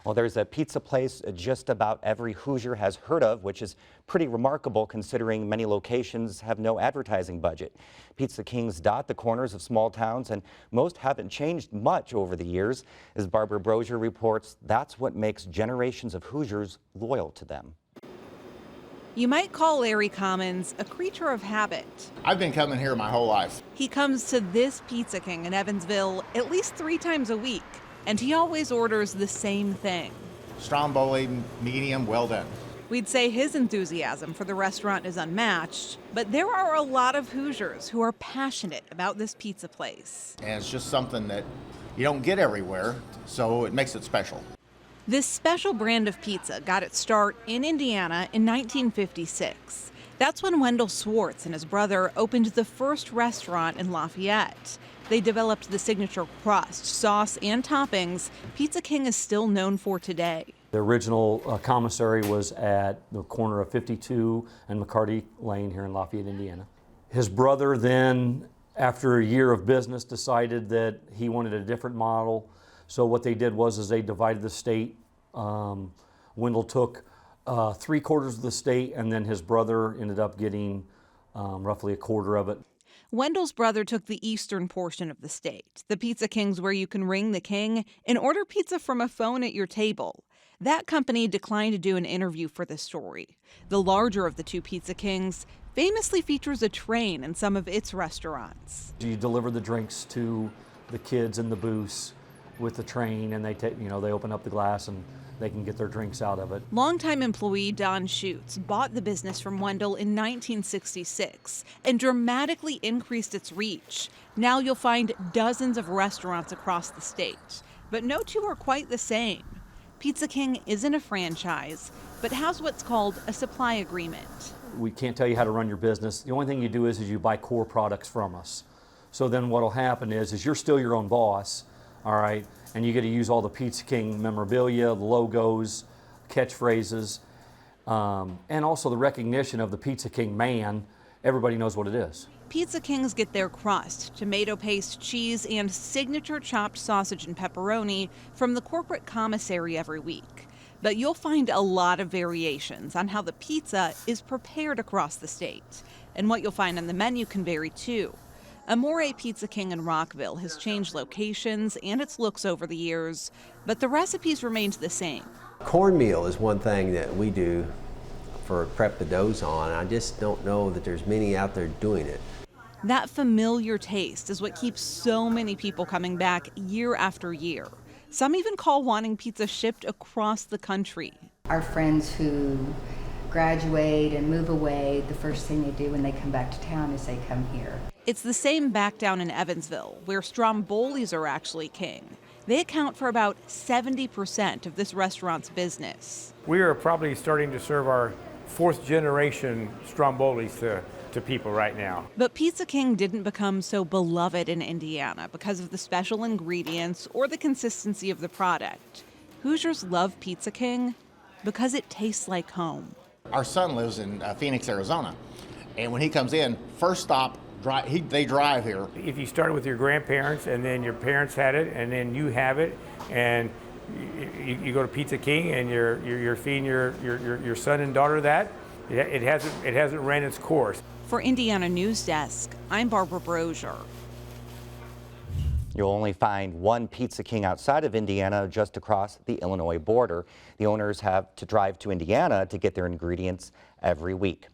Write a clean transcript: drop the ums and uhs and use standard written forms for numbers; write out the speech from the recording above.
Well, there's a pizza place just about every Hoosier has heard of, which is pretty remarkable considering many locations have no advertising budget. Pizza Kings dot the corners of small towns, and most haven't changed much over the years. As Barbara Brosier reports, that's what makes generations of Hoosiers loyal to them. You might call Larry Commons a creature of habit. I've been coming here my whole life. He comes to this Pizza King in Evansville at least 3 times a week, and he always orders the same thing. Stromboli, medium, well done. We'd say his enthusiasm for the restaurant is unmatched, but there are a lot of Hoosiers who are passionate about this pizza place. And it's just something that you don't get everywhere, so it makes it special. This special brand of pizza got its start in Indiana in 1956. That's when Wendell Swartz and his brother opened the first restaurant in Lafayette. They developed the signature crust, sauce, and toppings Pizza King is still known for today. The original commissary was at the corner of 52 and McCarty Lane here in Lafayette, Indiana. His brother then, after a year of business, decided that he wanted a different model. So what they did was they divided the state. Wendell took 3/4 of the state, and then his brother ended up getting roughly 1/4 of it. Wendell's brother took the eastern portion of the state. The Pizza King's where you can ring the king and order pizza from a phone at your table. That company declined to do an interview for this story. The larger of the 2 Pizza Kings famously features a train in some of its restaurants. You deliver the drinks to the kids in the booths with the train, and they open up the glass and they can get their drinks out of it. Longtime employee Don Schutz bought the business from Wendell in 1966 and dramatically increased its reach. Now you'll find dozens of restaurants across the state, but no 2 are quite the same. Pizza King isn't a franchise, but has what's called a supply agreement. We can't tell you how to run your business. The only thing you do is you buy core products from us. So then what'll happen is you're still your own boss, all right, and you get to use all the Pizza King memorabilia, the logos, catchphrases, and also the recognition of the Pizza King man. Everybody knows what it is. Pizza Kings get their crust, tomato paste, cheese, and signature chopped sausage and pepperoni from the corporate commissary every week. But you'll find a lot of variations on how the pizza is prepared across the state. And what you'll find on the menu can vary too. Amore Pizza King in Rockville has changed locations and its looks over the years, but the recipes remained the same. Cornmeal is one thing that we do for prep the doughs on. I just don't know that there's many out there doing it. That familiar taste is what keeps so many people coming back year after year. Some even call wanting pizza shipped across the country. Our friends who graduate and move away, the first thing they do when they come back to town is they come here. It's the same back down in Evansville, where Strombolis are actually king. They account for about 70% of this restaurant's business. We are probably starting to serve our 4th generation Strombolis to people right now. But Pizza King didn't become so beloved in Indiana because of the special ingredients or the consistency of the product. Hoosiers love Pizza King because it tastes like home. Our son lives in Phoenix, Arizona, and when he comes in, first stop, they drive here. If you started with your grandparents and then your parents had it and then you have it, and you go to Pizza King and you're feeding your son and daughter that, it hasn't ran its course. For Indiana Newsdesk, I'm Barbara Brosier. You'll only find one Pizza King outside of Indiana, just across the Illinois border. The owners have to drive to Indiana to get their ingredients every week.